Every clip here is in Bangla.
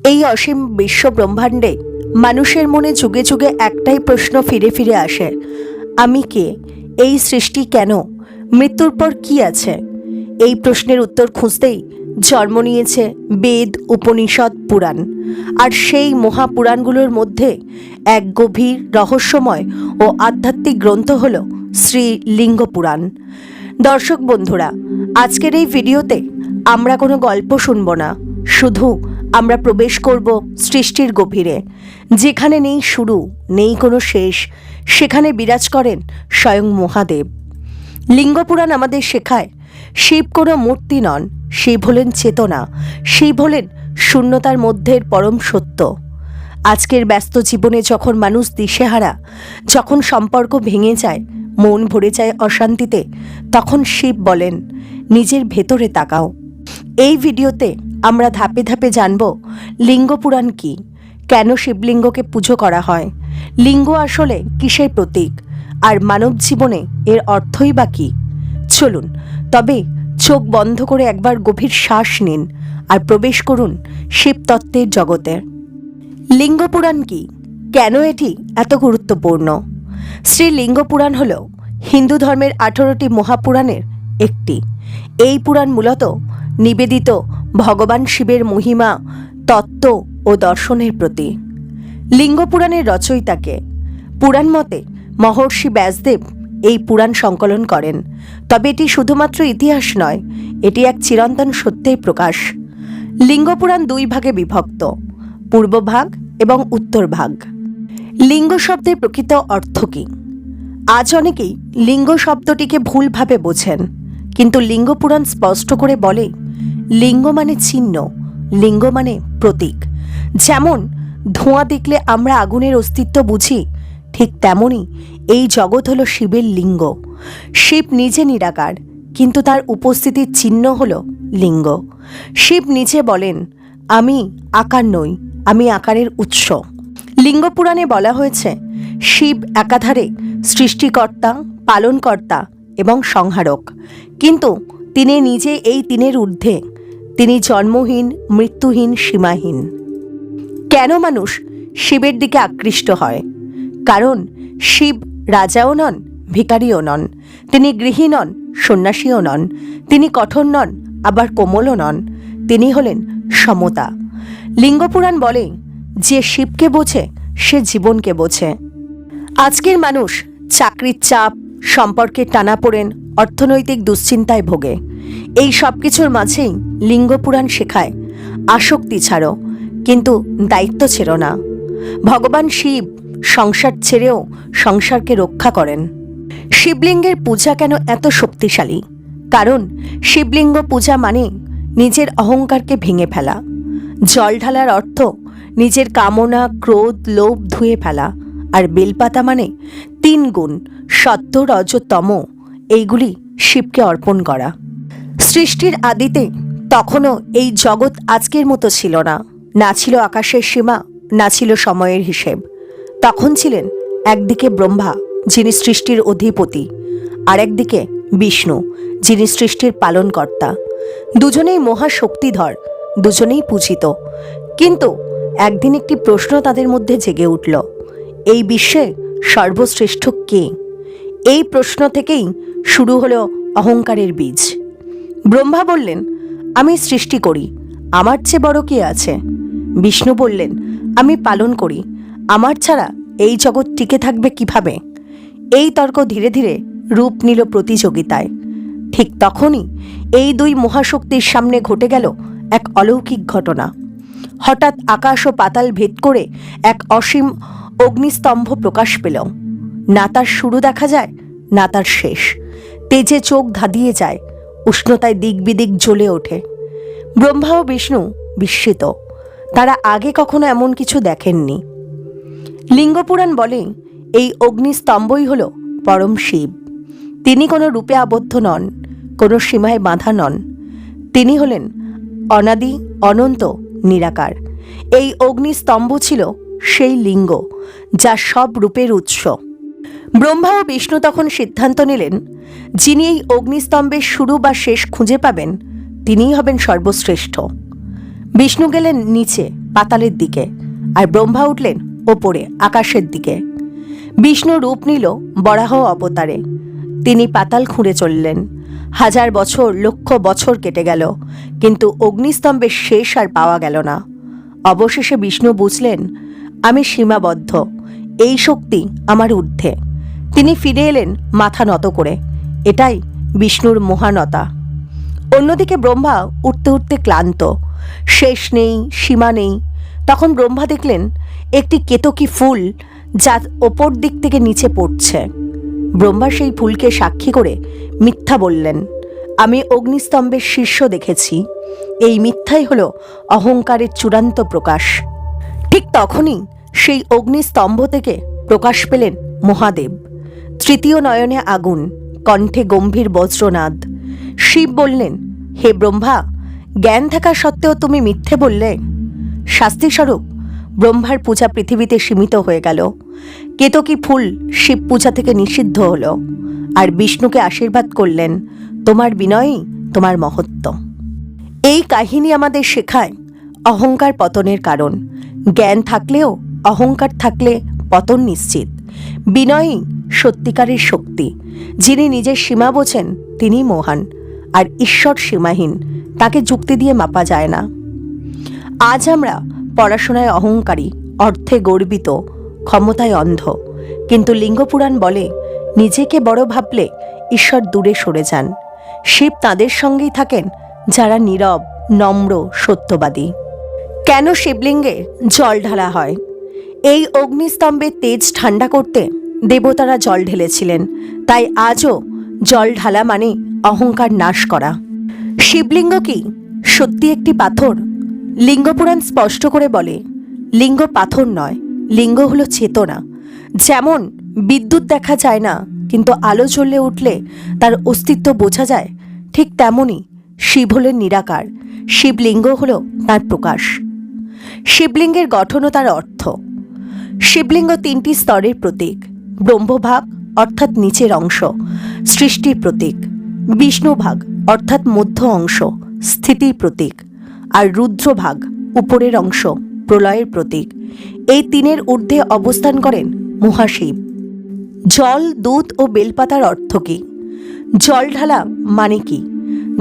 এই অসীম বিশ্ব ব্রহ্মাণ্ডে মানুষের মনে যুগে যুগে একটাই প্রশ্ন ফিরে ফিরে আসে, আমি কে? এই সৃষ্টি কেন? মৃত্যুর পর কি আছে? এই প্রশ্নের উত্তর খুঁজতেই জন্ম নিয়েছে বেদ, উপনিষদ, পুরাণ। আর সেই মহাপুরাণগুলোর মধ্যে এক গভীর, রহস্যময় ও আধ্যাত্মিক গ্রন্থ হল শ্রী লিঙ্গ পুরাণ। দর্শক বন্ধুরা, আজকের এই ভিডিওতে আমরা কোনো গল্প শুনব না, শুধু আমরা প্রবেশ করব সৃষ্টির গভীরে। যেখানে নেই শুরু, নেই কোনো শেষ, সেখানে বিরাজ করেন স্বয়ং মহাদেব। লিঙ্গপুরাণ আমাদের শেখায়, শিব কোনো মূর্তি নন, শিব হলেন চেতনা, শিব হলেন শূন্যতার মধ্যের পরম সত্য। আজকের ব্যস্ত জীবনে যখন মানুষ দিশেহারা, যখন সম্পর্ক ভেঙে যায়, মন ভরে যায় অশান্তিতে, তখন শিব বলেন, নিজের ভেতরে তাকাও। এই ভিডিওতে আমরা ধাপে ধাপে জানব লিঙ্গপুরাণ কি, কেন শিবলিঙ্গকে পুজো করা হয়, লিঙ্গ আসলে কিসের প্রতীক, আর মানব জীবনে এর অর্থই বা কী। চলুন তবে চোখ বন্ধ করে একবার গভীর শ্বাস নিন আর প্রবেশ করুন শিবতত্ত্বের জগতে। লিঙ্গপুরাণ কি, কেন এটি এত গুরুত্বপূর্ণ? শ্রী লিঙ্গপুরাণ হল হিন্দু ধর্মের 18টি মহাপুরাণের একটি। এই পুরাণ মূলত নিবেদিত ভগবান শিবের মহিমা, তত্ত্ব ও দর্শনের প্রতি। লিঙ্গপুরাণের রচয়িতাকে? পুরাণ মতে মহর্ষি ব্যাসদেব এই পুরাণ সংকলন করেন। তবে এটি শুধুমাত্র ইতিহাস নয়, এটি এক চিরন্তন সত্যের প্রকাশ। লিঙ্গপুরাণ 2 ভাগে বিভক্ত, পূর্ব ভাগ এবং উত্তর ভাগ। লিঙ্গ শব্দের প্রকৃত অর্থ কী? আজ অনেকেই লিঙ্গ শব্দটিকে ভুলভাবে বোঝেন, কিন্তু লিঙ্গপুরাণ স্পষ্ট করে বলে, লিঙ্গ মানে চিহ্ন, লিঙ্গ মানে প্রতীক। যেমন ধোঁয়া দেখলে আমরা আগুনের অস্তিত্ব বুঝি, ঠিক তেমনই এই জগৎ হলো শিবের লিঙ্গ। শিব নিজে নিরাকার, কিন্তু তার উপস্থিতির চিহ্ন হলো লিঙ্গ। শিব নিজে বলেন, আমি আকার নই, আমি আকারের উৎস। লিঙ্গপুরাণে বলা হয়েছে, শিব একাধারে সৃষ্টিকর্তা, পালনকর্তা এবং সংহারক, কিন্তু তিনি নিজে এই তিনের ঊর্ধ্বে। তিনি জন্মহীন, মৃত্যুহীন, সীমাহীন। কেন মানুষ শিবের দিকে আকৃষ্ট হয়? কারণ শিব রাজাও নন, ভিখারিও নন, তিনি গৃহী নন, সন্ন্যাসীও নন, তিনি কঠোর নন, আবার কোমলও নন, তিনি হলেন সমতা। লিঙ্গপুরাণ বলে, যে শিবকে বোঝে সে জীবনকে বোঝে। আজকের মানুষ চাকরির চাপ, সম্পর্কের টানাপোড়েন, অর্থনৈতিক দুশ্চিন্তায় ভোগে। এই সব কিছুর মাঝেই লিঙ্গপুরাণ শেখায়, আসক্তি ছাড়ো, কিন্তু দায়িত্ব ছেড়ো না। ভগবান শিব সংসার ছেড়েও সংসারকে রক্ষা করেন। শিবলিঙ্গের পূজা কেন এত শক্তিশালী? কারণ শিবলিঙ্গ পূজা মানে নিজের অহংকারকে ভেঙে ফেলা। জল ঢালার অর্থ নিজের কামনা, ক্রোধ, লোভ ধুয়ে ফেলা। আর বেলপাতা মানে 3 গুণ, সত্য, রজ, তম, এইগুলি শিবকে অর্পণ করা। সৃষ্টির আদিতে তখনও এই জগৎ আজকের মতো ছিল না, না ছিল আকাশের সীমা, না ছিল সময়ের হিসেব। তখন ছিলেন একদিকে ব্রহ্মা, যিনি সৃষ্টির অধিপতি, আর একদিকে বিষ্ণু, যিনি সৃষ্টির পালনকর্তা। দুজনেই মহাশক্তিধর, দুজনেই পূজিত। কিন্তু একদিন একটি প্রশ্ন তাদের মধ্যে জেগে উঠল, এই বিশ্বে সর্বশ্রেষ্ঠ কে? এই প্রশ্ন থেকেই শুরু হলো অহংকারের বীজ। ব্রহ্মা বললেন, আমি সৃষ্টি করি, আমার চেয়ে বড় কে আছে? বিষ্ণু বললেন, আমি পালন করি, আমার ছাড়া এই জগৎ টিকে থাকবে কিভাবে? এই তর্ক ধীরে ধীরে রূপ নিল প্রতিযোগিতায়। ঠিক তখনই এই 2 মহাশক্তির সামনে ঘটে গেল এক অলৌকিক ঘটনা। হঠাৎ আকাশ ও পাতাল ভেদ করে এক অসীম অগ্নিস্তম্ভ প্রকাশ পেল। না তার শুরু দেখা যায়, না তার শেষ। তেজে চোখ ধাঁধিয়ে যায়, উষ্ণতায় দিক বিদিক জ্বলে ওঠে। ব্রহ্মা ও বিষ্ণু বিস্মিত, তারা আগে কখনো এমন কিছু দেখেননি। লিঙ্গপুরাণ বলে, এই অগ্নিস্তম্ভই হল পরম শিব। তিনি কোনো রূপে আবদ্ধ নন, কোনো সীমায় বাঁধা নন। তিনি হলেন অনাদি, অনন্ত, নিরাকার। এই অগ্নিস্তম্ভ ছিল সেই লিঙ্গ, যা সব রূপের উৎস। ব্রহ্মা ও বিষ্ণু তখন সিদ্ধান্ত নিলেন, যিনি এই অগ্নিস্তম্ভের শুরু বা শেষ খুঁজে পাবেন, তিনিই হবেন সর্বশ্রেষ্ঠ। বিষ্ণু গেলেন নিচে পাতালের দিকে, আর ব্রহ্মা উঠলেন ওপরে আকাশের দিকে। বিষ্ণু রূপ নিল বরাহ অবতারে। তিনি পাতাল খুঁড়ে চললেন। 1000 বছর, লক্ষ বছর কেটে গেল, কিন্তু অগ্নিস্তম্ভের শেষ আর পাওয়া গেল না। অবশেষে বিষ্ণু বুঝলেন, আমি সীমাবদ্ধ, এই শক্তি আমার ঊর্ধ্বে। তিনি ফিরে এলেন মাথা নত করে। এটাই বিষ্ণুর মহানতা। অন্যদিকে ব্রহ্মা উঠতে উঠতে ক্লান্ত, শেষ নেই, সীমা নেই। তখন ব্রহ্মা দেখলেন একটি কেতকী ফুল যা ওপর দিক থেকে নিচে পড়ছে। ব্রহ্মা সেই ফুলকে সাক্ষী করে মিথ্যা বললেন, আমি অগ্নিস্তম্ভের শীর্ষ দেখেছি। এই মিথ্যাই হলো অহংকারের চূড়ান্ত প্রকাশ। ঠিক তখনই সেই অগ্নিস্তম্ভ থেকে প্রকাশ পেলেন মহাদেব। তৃতীয় নয়নে আগুন, কণ্ঠে গম্ভীর বজ্রনাদ। শিব বললেন, হে ব্রহ্মা, জ্ঞান থাকা সত্ত্বেও তুমি মিথ্যে বললে। শাস্তিস্বরূপ ব্রহ্মার পূজা পৃথিবীতে সীমিত হয়ে গেল। কেতকী ফুল শিব পূজা থেকে নিষিদ্ধ হল। আর বিষ্ণুকে আশীর্বাদ করলেন, তোমার বিনয়ই তোমার মহত্ব। এই কাহিনী আমাদের শেখায় অহংকার পতনের কারণ। জ্ঞান থাকলেও অহংকার থাকলে পতন নিশ্চিত। বিনয়ই সত্যিকারের শক্তি। যিনি নিজের সীমা বোঝেন তিনি মহান, আর ঈশ্বর সীমাহীন, তাকে যুক্তি দিয়ে মাপা যায় না। আজ আমরা পড়াশোনায় অহংকারী, অর্থে গর্বিত, ক্ষমতায় অন্ধ, কিন্তু লিঙ্গপুরাণ বলে নিজেকে বড় ভাবলে ঈশ্বর দূরে সরে যান। শিব তাদের সঙ্গেই থাকেন যারা নীরব, নম্র, সত্যবাদী। কেন শিবলিঙ্গে জল ঢালা হয়? এই অগ্নিস্তম্ভের তেজ ঠান্ডা করতে দেবতারা জল ঢেলেছিলেন। তাই আজও জল ঢালা মানে অহংকার নাশ করা। শিবলিঙ্গ কি সত্যি একটি পাথর? লিঙ্গপুরাণ স্পষ্ট করে বলে, লিঙ্গ পাথর নয়, লিঙ্গ হলো চেতনা। যেমন বিদ্যুৎ দেখা যায় না, কিন্তু আলো জ্বলে উঠলে তার অস্তিত্ব বোঝা যায়, ঠিক তেমনই শিব হলেন নিরাকার। শিবলিঙ্গ হলো তার প্রকাশ। শিবলিঙ্গের গঠন ও তার অর্থ। শিবলিঙ্গ 3টি স্তরের প্রতীক। ব্রহ্মভাগ অর্থাৎ নিচের অংশ, সৃষ্টির প্রতীক। বিষ্ণুভাগ অর্থাৎ মধ্য অংশ, স্থিতির প্রতীক। আর রুদ্রভাগ উপরের অংশ, প্রলয়ের প্রতীক। এই 3-এর ঊর্ধ্বে অবস্থান করেন মহাশিব। জল, দুধ ও বেলপাতার অর্থ কী? জল ঢালা মানে কি?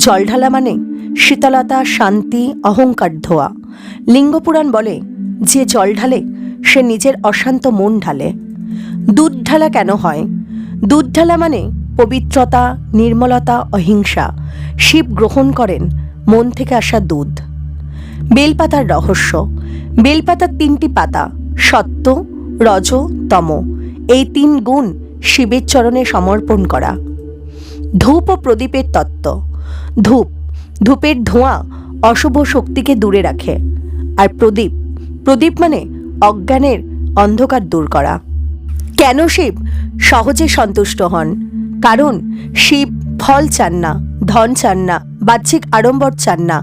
জল ঢালা মানে শীতলতা, শান্তি, অহংকার ধোয়া। লিঙ্গপুরাণ বলে, যে জল ঢালে সে নিজের অশান্ত মন ঢালে। দুধ ঢালা কেন হয়? দুধ ঢালা মানে পবিত্রতা, নির্মলতা, অহিংসা। শিব গ্রহণ করেন মন থেকে আসা দুধ। বেলপাতার রহস্য। বেলপাতার 3টি পাতা, সত্ত্ব, রজ, তম। এই 3 গুণ শিবের চরণে সমর্পণ করা। ধূপ ও প্রদীপের তত্ত্ব। ধূপের ধোঁয়া অশুভ শক্তিকে দূরে রাখে। আর প্রদীপ মানে অজ্ঞানের অন্ধকার দূর করা। কেন শিব সহজে সন্তুষ্ট হন? কারণ শিব ফল চান না, ধন চান না, বাহ্যিক আড়ম্বর চান না।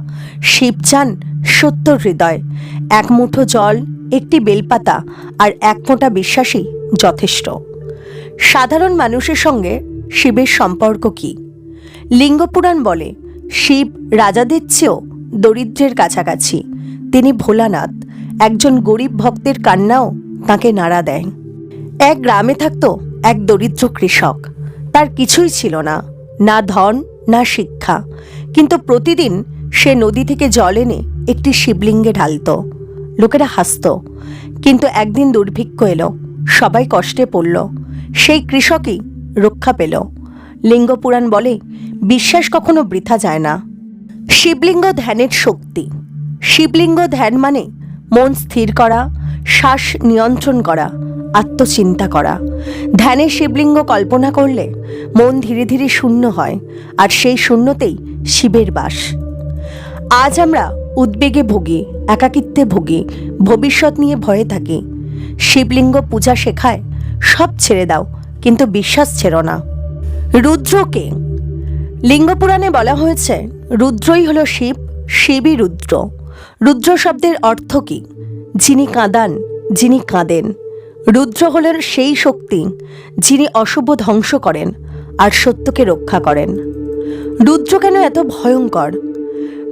শিব চান সত্য হৃদয়। 1 মুঠো জল, একটি বেলপাতা আর 1 ফোঁটা বিশ্বাসই যথেষ্ট। সাধারণ মানুষের সঙ্গে শিবের সম্পর্ক কি? লিঙ্গপুরাণ বলে, শিব রাজাদের চেয়েও দরিদ্রের কাছাকাছি। তিনি ভোলানাথ। একজন গরিব ভক্তের কান্নাও তাকে নাড়া দেয়। এক গ্রামে থাকত এক দরিদ্র কৃষক। তার কিছুই ছিল না, না ধন, না শিক্ষা। কিন্তু প্রতিদিন সে নদী থেকে জল এনে একটি শিবলিঙ্গে ঢালত। লোকেরা হাসত। কিন্তু একদিন দুর্ভিক্ষ এলো, সবাই কষ্টে পড়ল। সেই কৃষকই রক্ষা পেল। লিঙ্গপুরাণ বলে, বিশ্বাস কখনো বৃথা যায় না। শিবলিঙ্গ ধ্যানের শক্তি। শিবলিঙ্গ ধ্যান মানে মন স্থির করা, শ্বাস নিয়ন্ত্রণ করা, আত্মচিন্তা করা। ধ্যানে শিবলিঙ্গ কল্পনা করলে মন ধীরে ধীরে শূন্য হয়, আর সেই শূন্যতেই শিবের বাস। আজ আমরা উদ্বেগে ভুগি, একাকিত্বে ভুগি, ভবিষ্যৎ নিয়ে ভয়ে থাকি। শিবলিঙ্গ পূজা শেখায়, সব ছেড়ে দাও, কিন্তু বিশ্বাস ছেড়ো না। রুদ্রকে। লিঙ্গপুরাণে বলা হয়েছে, রুদ্রই হল শিব, শিবই রুদ্র। রুদ্র শব্দের অর্থ কি? যিনি কাঁদান, যিনি কাঁদেন। রুদ্র হলেন সেই শক্তি যিনি অশুভ ধ্বংস করেন আর সত্যকে রক্ষা করেন। রুদ্র কেন এত ভয়ঙ্কর?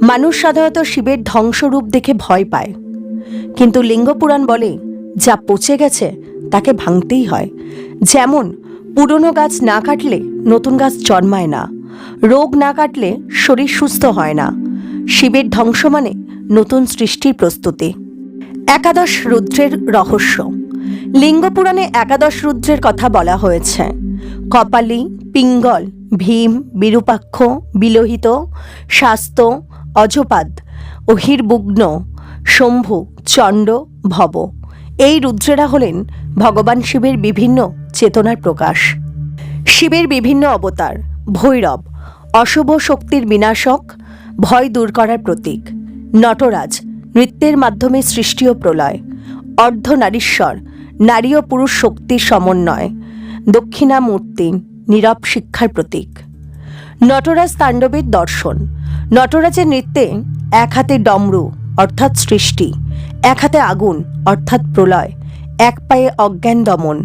মানুষ সাধারণত শিবের ধ্বংসরূপ দেখে ভয় পায়, কিন্তু লিঙ্গপুরাণ বলে যা পচে গেছে তাকে ভাঙতেই হয়। যেমন পুরনো গাছ না কাটলে নতুন গাছ জন্মায় না, রোগ না কাটলে শরীর সুস্থ হয় না। শিবের ধ্বংস মানে নতুন সৃষ্টির প্রস্তুতি। একাদশ রুদ্রের রহস্য। লিঙ্গপুরাণে একাদশ রুদ্রের কথা বলা হয়েছে। কপালী, পিঙ্গল, ভীম, বিরূপাক্ষ, বিলোহিত, শাস্ত, অজপাদ, অহির্বুগ্ন, শম্ভু, চণ্ড, ভব। এই রুদ্রেরা হলেন ভগবান শিবের বিভিন্ন চেতনার প্রকাশ। শিবের বিভিন্ন অবতার। ভৈরব অশুভ শক্তির বিনাশক, ভয় দূর করার প্রতীক। নটরাজ নৃত্যের মাধ্যমে সৃষ্টি ও প্রলয়। অর্ধনারীশ্বর নারী ও পুরুষ শক্তির সমন্বয়। দক্ষিণামূর্তি নীরব শিক্ষার প্রতীক। নটরাজ তাণ্ডবের দর্শন। নটরাজের নৃত্যে এক হাতে ডমরু অর্থাৎ সৃষ্টি, এক হাতে আগুন অর্থাৎ প্রলয়, এক পায়ে অজ্ঞান দমন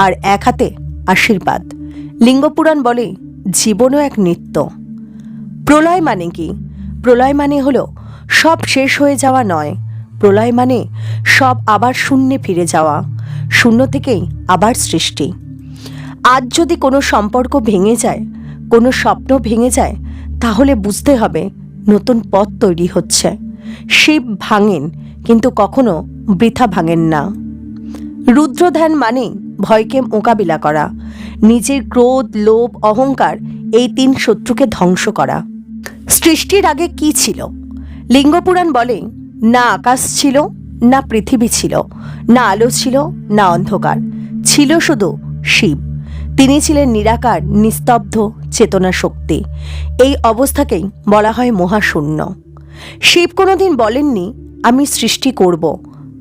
আর এক হাতে আশীর্বাদ। লিঙ্গপুরাণ বলে জীবনও এক নৃত্য। প্রলয় মানে কি? প্রলয় মানে হলো সব শেষ হয়ে যাওয়া নয়, প্রলয় মানে সব আবার শূন্যে ফিরে যাওয়া, শূন্য থেকেই আবার সৃষ্টি। আজ যদি কোনো সম্পর্ক ভেঙে যায়, কোনো স্বপ্ন ভেঙে যায়, তাহলে বুঝতে হবে নতুন পথ তৈরি হচ্ছে। শিব ভাঙেন, কিন্তু কখনো বৃথা ভাঙেন না। রুদ্রধ্যান মানে ভয়কে মোকাবিলা করা, নিজের ক্রোধ, লোভ, অহংকার এই তিন শত্রুকে ধ্বংস করা। সৃষ্টির আগে কি ছিল? লিঙ্গপুরাণ বলে না আকাশ ছিল, না পৃথিবী ছিল, না আলো ছিল, না অন্ধকার, ছিল শুধু শিব। তিনি ছিলেন নিরাকার, নিস্তব্ধ চেতনা শক্তি। এই অবস্থাকেই বলা হয় মহাশূন্য। শিব কোনোদিন বলেননি আমি সৃষ্টি করব,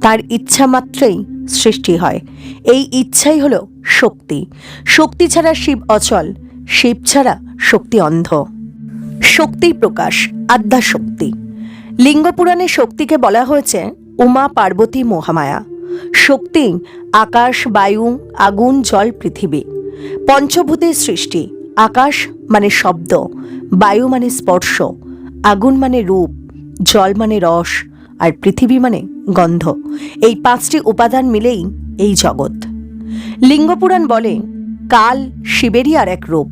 তার ইচ্ছা মাত্রেই সৃষ্টি হয়। এই ইচ্ছাই হলো শক্তি। শক্তি ছাড়া শিব অচল, শিব ছাড়া শক্তি অন্ধ। শক্তির প্রকাশ আদ্যাশক্তি। লিঙ্গপুরাণে শক্তিকে বলা হয়েছে উমা, পার্বতী, মহামায়া। শক্তি আকাশ, বায়ু, আগুন, জল, পৃথিবী। পঞ্চভূতের সৃষ্টি। আকাশ মানে শব্দ, বায়ু মানে স্পর্শ, আগুন মানে রূপ, জল মানে রস, আর পৃথিবী মানে গন্ধ। এই পাঁচটি উপাদান মিলেই এই জগৎ। লিঙ্গপুরাণ বলে কাল শিবেরই আর এক রূপ।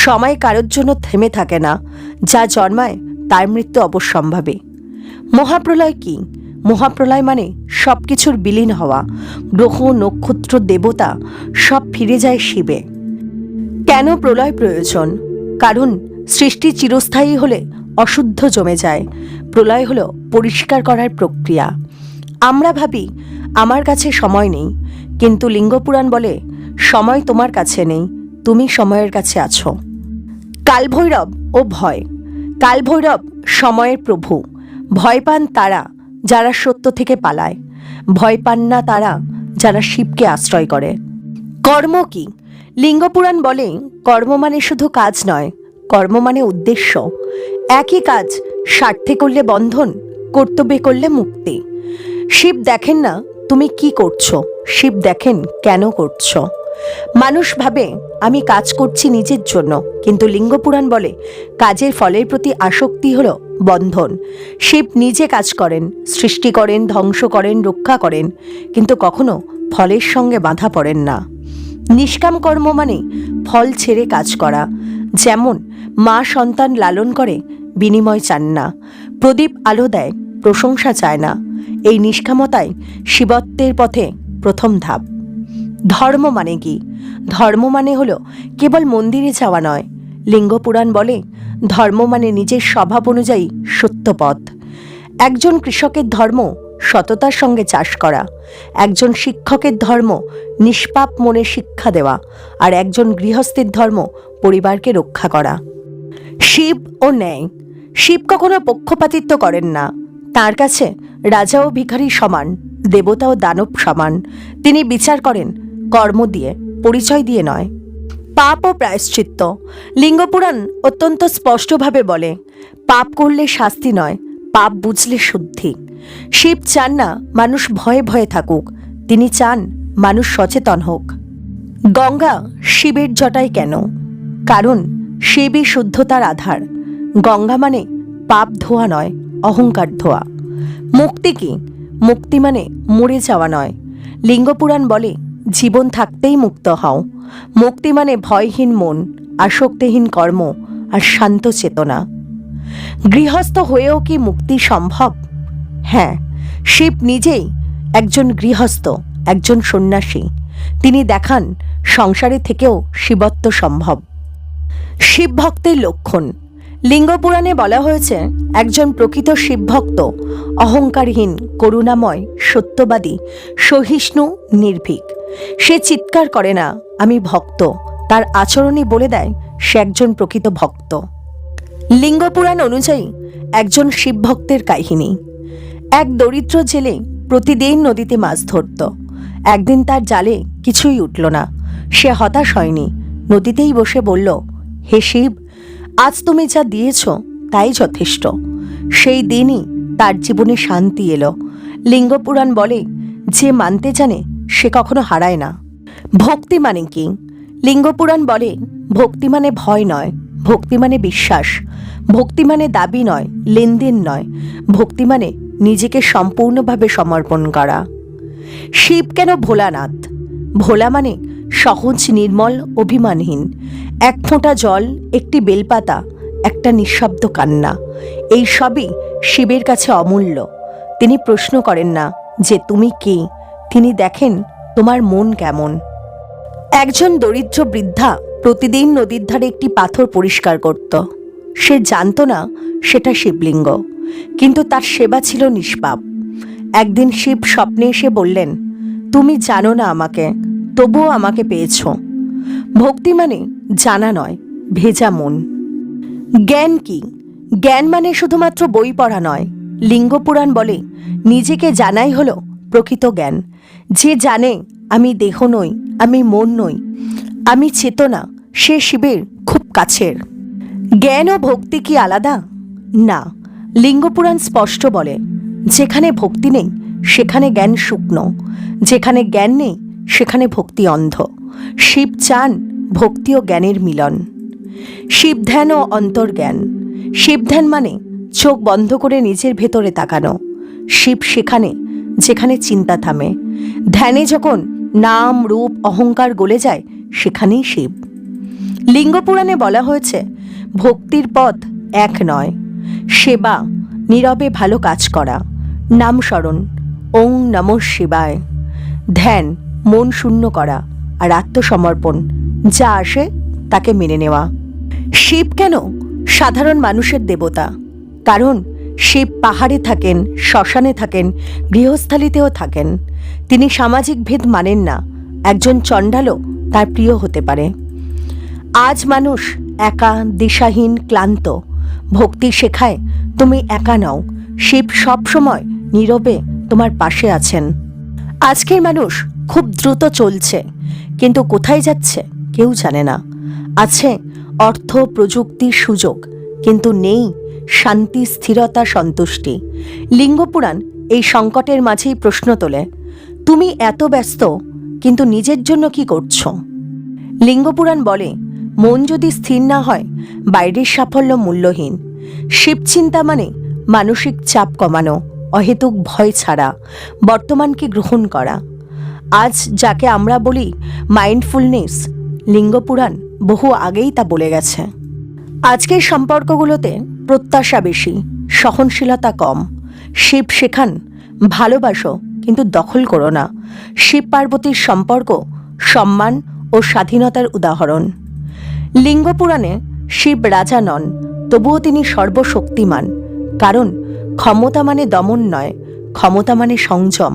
সময় কারোর জন্য থেমে থাকে না, যা জন্মায় তার মৃত্যু অবশ্যম্ভাবী। মহাপ্রলয় কি? মহাপ্রলয় মানে সব কিছুর বিলীন হওয়া। গ্রহ, নক্ষত্র, দেবতা সব ফিরে যায় শিবে। কেন প্রলয় প্রয়োজন? কারণ সৃষ্টি চিরস্থায়ী হলে অশুদ্ধ জমে যায়। প্রলয় হলো পরিষ্কার করার প্রক্রিয়া। আমরা ভাবি আমার কাছে সময় নেই, কিন্তু লিঙ্গপুরাণ বলে সময় তোমার কাছে নেই, তুমি সময়ের কাছে আছো। কালভৈরব ও ভয়। কালভৈরব সময়ের প্রভু। ভয় পান তারা যারা সত্য থেকে পালায়, ভয় পান না তারা যারা শিবকে আশ্রয় করে। কর্ম কি? লিঙ্গপুরাণ বলে কর্ম মানে শুধু কাজ নয়, কর্ম মানে উদ্দেশ্য। একই কাজ স্বার্থে করলে বন্ধন, কর্তব্যে করলে মুক্তি। শিব দেখেন না তুমি কি করছো, শিব দেখেন কেন করছো। মানুষ ভাবে আমি কাজ করছি নিজের জন্য, কিন্তু লিঙ্গপুরাণ বলে কাজের ফলের প্রতি আসক্তি হলো বন্ধন। শিব নিজে কাজ করেন, সৃষ্টি করেন, ধ্বংস করেন, রক্ষা করেন, কিন্তু কখনো ফলের সঙ্গে বাধা পড়েন না। নিষ্কাম কর্ম মানে ফল ছেড়ে কাজ করা। যেমন মা সন্তান লালন করে, বিনিময় চান না। প্রদীপ আলো দেয়, প্রশংসা চায় না। এই নিষ্কামতাই শিবত্বের পথে প্রথম ধাপ। ধর্ম মানে কি? ধর্ম মানে হলো কেবল মন্দিরে যাওয়া নয়। লিঙ্গপুরাণ বলে ধর্ম মানে নিজের স্বভাব অনুযায়ী সত্য পথ। একজন কৃষকের ধর্ম সততার সঙ্গে চাষ করা, একজন শিক্ষকের ধর্ম নিষ্পাপ মনে শিক্ষা দেওয়া, আর একজন গৃহস্থের ধর্ম পরিবারকে রক্ষা করা। শিব ও ন্যায়। শিব কখনো পক্ষপাতিত্ব করেন না। তার কাছে রাজা ও ভিখারি সমান, দেবতা ও দানব সমান। তিনি বিচার করেন কর্ম দিয়ে, পরিচয় দিয়ে নয়। পাপ ও প্রায়শ্চিত্ত। লিঙ্গপুরাণ অত্যন্ত স্পষ্টভাবে বলে পাপ করলে শাস্তি নয়, পাপ বুঝলে শুদ্ধি। শিব চান না মানুষ ভয়ে ভয়ে থাকুক, তিনি চান মানুষ সচেতন হোক। গঙ্গা শিবের জটায় কেন? কারণ শিবই শুদ্ধতার আধার। গঙ্গা মানে পাপ ধোয়া নয়, অহংকার ধোয়া। মুক্তি কি? মুক্তি মানে মরে যাওয়া নয়। লিঙ্গপুরাণ বলে জীবন থাকতেই মুক্ত হও। মুক্তি মানে ভয়হীন মন, আসক্তিহীন কর্ম আর শান্ত চেতনা। গৃহস্থ হয়েও কি মুক্তি সম্ভব? হ্যাঁ, শিব নিজেই একজন গৃহস্থ, একজন সন্ন্যাসী। তিনি দেখান সংসারে থেকেও শিবত্ব সম্ভব। শিব ভক্তের লক্ষণ। লিঙ্গপুরাণে বলা হয়েছে একজন প্রকৃত শিবভক্ত অহংকারহীন, করুণাময়, সত্যবাদী, সহিষ্ণু, নির্ভীক। সে চিৎকার করে না আমি ভক্ত, তার আচরণই বলে দেয় সে একজন প্রকৃত ভক্ত। লিঙ্গপুরাণ অনুযায়ী একজন শিবভক্তের কাহিনী। এক দরিদ্র জেলে প্রতিদিন নদীতে মাছ ধরত। একদিন তার জালে কিছুই উঠল না। সে হতাশ হয়নি, নদীতেই বসে বলল, হে শিব, আজ তুমি যা দিয়েছ তাই যথেষ্ট। সেই দিনই তার জীবনে শান্তি এলো। লিঙ্গপুরাণ বলে যে মানতে জানে সে কখনো হারায় না। ভক্তি মানে কি? লিঙ্গপুরাণ বলে ভক্তি মানে ভয় নয়, ভক্তি মানে বিশ্বাস। ভক্তি মানে দাবি নয়, লেনদেন নয়। ভক্তি মানে নিজেকে সম্পূর্ণভাবে সমর্পণ করা। শিব কেন ভোলানাথ? ভোলা মানে সহজ, নির্মল, অভিমানহীন। এক ফোঁটা জল, একটি বেলপাতা, একটা নিঃশব্দ কান্না, এই সবই শিবের কাছে অমূল্য। তিনি প্রশ্ন করেন না যে তুমি কে, তিনি দেখেন তোমার মন কেমন। একজন দরিদ্র বৃদ্ধা প্রতিদিন নদীর ধারে একটি পাথর পরিষ্কার করত। সে জানত না সেটা শিবলিঙ্গ, কিন্তু তার সেবা ছিল নিষ্পাপ। একদিন শিব স্বপ্নে এসে বললেন, তুমি জানো না আমাকে, তবুও আমাকে পেয়েছ। ভক্তি মানে জানা নয়, ভেজা মন। জ্ঞান কি? জ্ঞান মানে শুধুমাত্র বই পড়া নয়। লিঙ্গপুরাণ বলে নিজেকে জানাই হলো প্রকৃত জ্ঞান। যে জানে আমি দেহ নই, আমি মন নই, আমি চেতনা, সে শিবের খুব কাছের। জ্ঞান ও ভক্তি কি আলাদা? না, লিঙ্গপুরাণ স্পষ্ট বলে যেখানে ভক্তি নেই সেখানে জ্ঞান শুকনো, যেখানে জ্ঞান নেই সেখানে ভক্তি অন্ধ। শিব চান ভক্তি ও জ্ঞানের মিলন। শিব ধ্যান ও অন্তর্জ্ঞান। শিব ধ্যান মানে চোখ বন্ধ করে নিজের ভেতরে তাকানো। শিব সেখানে যেখানে চিন্তা থামে। ধ্যানে যখন নাম, রূপ, অহংকার গলে যায় সেখানেই শিব। লিঙ্গপুরাণে বলা হয়েছে ভক্তির পথ এক নয়। সেবা, নীরবে ভালো কাজ করা, নাম স্মরণ, ওং নমঃ শিবায়। ধ্যান, মন শূন্য করা, আর আত্মসমর্পণ, যা আসে তাকে মেনে নেওয়া। শিব কেন সাধারণ মানুষের দেবতা? কারণ শিব পাহাড়ে থাকেন, শ্মশানে থাকেন, গৃহস্থালিতেও থাকেন। তিনি সামাজিক ভেদ মানেন না। একজন চণ্ডালও তার প্রিয় হতে পারে। আজ মানুষ একা, দিশাহীন, ক্লান্ত। ভক্তি শেখায় তুমি একা নও, শিব সবসময় নীরবে তোমার পাশে আছেন। আজকের মানুষ খুব দ্রুত চলছে, কিন্তু কোথায় যাচ্ছে কেউ জানে না। আছে অর্থ, প্রযুক্তি, সুযোগ, কিন্তু নেই শান্তি, স্থিরতা, সন্তুষ্টি। লিঙ্গপুরাণ এই সংকটের মাঝেই প্রশ্ন তোলে, তুমি এত ব্যস্ত কিন্তু নিজের জন্য কি করছো? লিঙ্গপুরাণ বলে মন যদি স্থির না হয় বাইরের সাফল্য মূল্যহীন। শিবচিন্তা মানে মানসিক চাপ কমানো, অহেতুক ভয় ছাড়া, বর্তমানকে গ্রহণ করা। আজ যাকে আমরা বলি মাইন্ডফুলনেস, লিঙ্গপুরাণ বহু আগেই তা বলে গেছে। আজকের সম্পর্কগুলোতে প্রত্যাশা বেশি, সহনশীলতা কম। শিব শেখান ভালোবাসো কিন্তু দখল করো না। শিব পার্বতীর সম্পর্ক সম্মান ও স্বাধীনতার উদাহরণ। লিঙ্গপুরাণে শিব রাজা নন, তবুও তিনি সর্বশক্তিমান। কারণ ক্ষমতা মানে দমন নয়, ক্ষমতা মানে সংযম।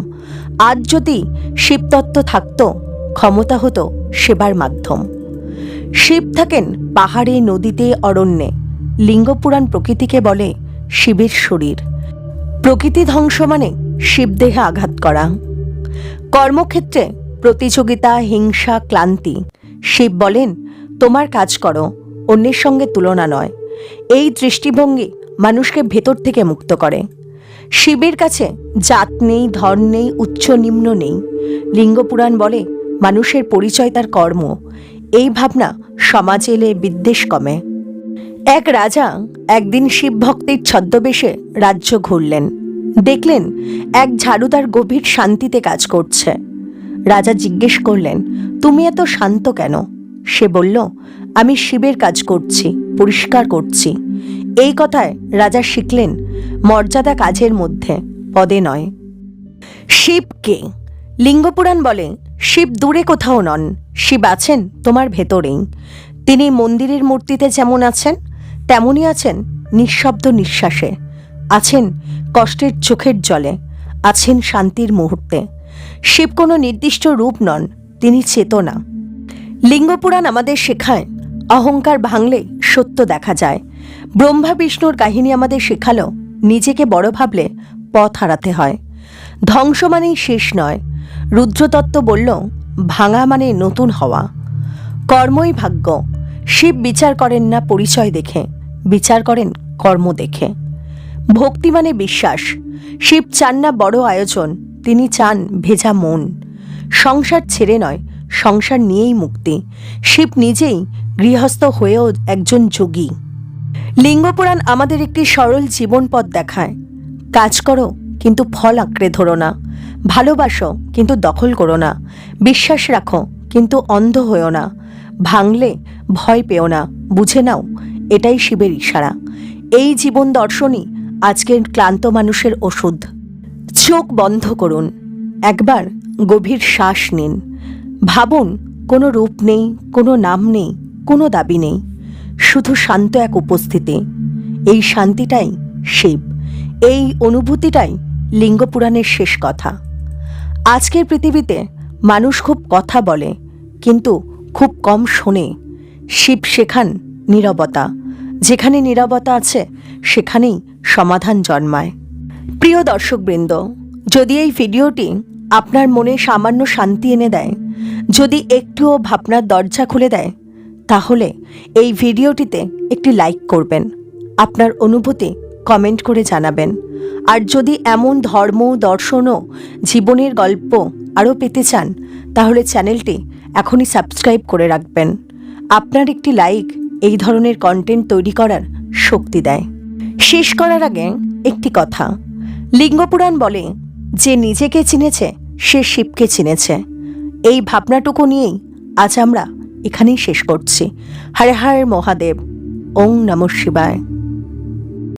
আজ যদি শিবতত্ত্ব থাকতো, ক্ষমতা হতো সেবার মাধ্যম। শিব থাকেন পাহাড়ে, নদীতে, অরণ্যে। লিঙ্গপুরাণ প্রকৃতিকে বলে শিবের শরীর। প্রকৃতি ধ্বংস মানে শিবদেহে আঘাত করা। কর্মক্ষেত্রে প্রতিযোগিতা, হিংসা, ক্লান্তি। শিব বলেন তোমার কাজ করো, অন্যের সঙ্গে তুলনা নয়। এই দৃষ্টিভঙ্গি মানুষকে ভেতর থেকে মুক্ত করে। শিবের কাছে জাত নেই, ধর্ম নেই, উচ্চ নিম্ন নেই। লিঙ্গপুরাণ বলে মানুষের পরিচয় তার কর্ম। এই ভাবনা সমাজে এলে বিদ্বেষ কমে। এক রাজা একদিন শিব ভক্তের ছদ্মবেশে রাজ্য ঘুরলেন। দেখলেন এক ঝাড়ুদার গভীর শান্তিতে কাজ করছে। রাজা জিজ্ঞেস করলেন, তুমি এত শান্ত কেন? সে বলল, আমি শিবের কাজ করছি, পরিষ্কার করছি। এই কথায় রাজা শিখলেন মর্যাদা কাজের মধ্যে, পদে নয়। শিবকে লিঙ্গপুরাণ বলে, শিব দূরে কোথাও নন, শিব আছেন তোমার ভেতরেই। তিনি মন্দিরের মূর্তিতে যেমন আছেন, তেমনই আছেন নিঃশব্দ নিঃশ্বাসে, আছেন কষ্টের চোখের জলে, আছেন শান্তির মুহূর্তে। শিব কোনো নির্দিষ্ট রূপ নন, তিনি চেতনা। লিঙ্গপুরাণ আমাদের শেখায় অহংকার ভাঙলে সত্য দেখা যায়। ব্রহ্মা বিষ্ণুর কাহিনী আমাদের শেখালো নিজেকে বড় ভাবলে পথ হারাতে হয়। ধ্বংস মানেই শেষ নয়। রুদ্রতত্ত্ব বলল, ভাঙা মানে নতুন হওয়া। কর্মই ভাগ্য। শিব বিচার করেন না পরিচয় দেখে, বিচার করেন কর্ম দেখে। ভক্তি মানে বিশ্বাস। শিব চান না বড় আয়োজন, তিনি চান ভেজা মন। সংসার ছেড়ে নয়, সংসার নিয়েই মুক্তি। শিব নিজেই গৃহস্থ হয়েও একজন যোগী। লিঙ্গপুরাণ আমাদের একটি সরল জীবন পথ দেখায়। কাজ করো কিন্তু ফল আঁকড়ে ধরো না। ভালোবাসো কিন্তু দখল করো না। বিশ্বাস রাখো কিন্তু অন্ধ হয়েও না। ভাঙলে ভয় পেও না, বুঝে নাও এটাই শিবের ইশারা। এই জীবন দর্শনই আজকের ক্লান্ত মানুষের ওষুধ। চোখ বন্ধ করুন, একবার গভীর শ্বাস নিন। ভাবুন কোনো রূপ নেই, কোনো নাম নেই, কোনো দাবি নেই, শুধু শান্ত এক উপস্থিতি। এই শান্তিটাই শিব, এই অনুভূতিটাই লিঙ্গপুরাণের শেষ কথা। আজকের পৃথিবীতে মানুষ খুব কথা বলে কিন্তু খুব কম শোনে। শিব শেখান নীরবতা। যেখানে নীরবতা আছে সেখানেই সমাধান জন্মায়। প্রিয় দর্শকবৃন্দ, যদি এই ভিডিওটি আপনার মনে সামান্য শান্তি এনে দেয়, যদি একটুও ভাবনার দরজা খুলে দেয়, তাহলে এই ভিডিওটিতে একটি লাইক করবেন, আপনার অনুভূতি কমেন্ট করে জানাবেন। আর যদি এমন ধর্ম, দর্শন ও জীবনের গল্প আরও পেতে চান, তাহলে চ্যানেলটি এখনই সাবস্ক্রাইব করে রাখবেন। আপনার একটি লাইক এই ধরনের কন্টেন্ট তৈরি করার শক্তি দেয়। শেষ করার আগে একটি কথা, লিঙ্গপুরাণ বলে, যে নিজেকে চিনেছে সে শিবকে চিনেছে। এই ভাবনাটুকু নিয়েই আজ আমরা এখানেই শেষ করছি। হর হর মহাদেব। ওং নমঃ শিবায়।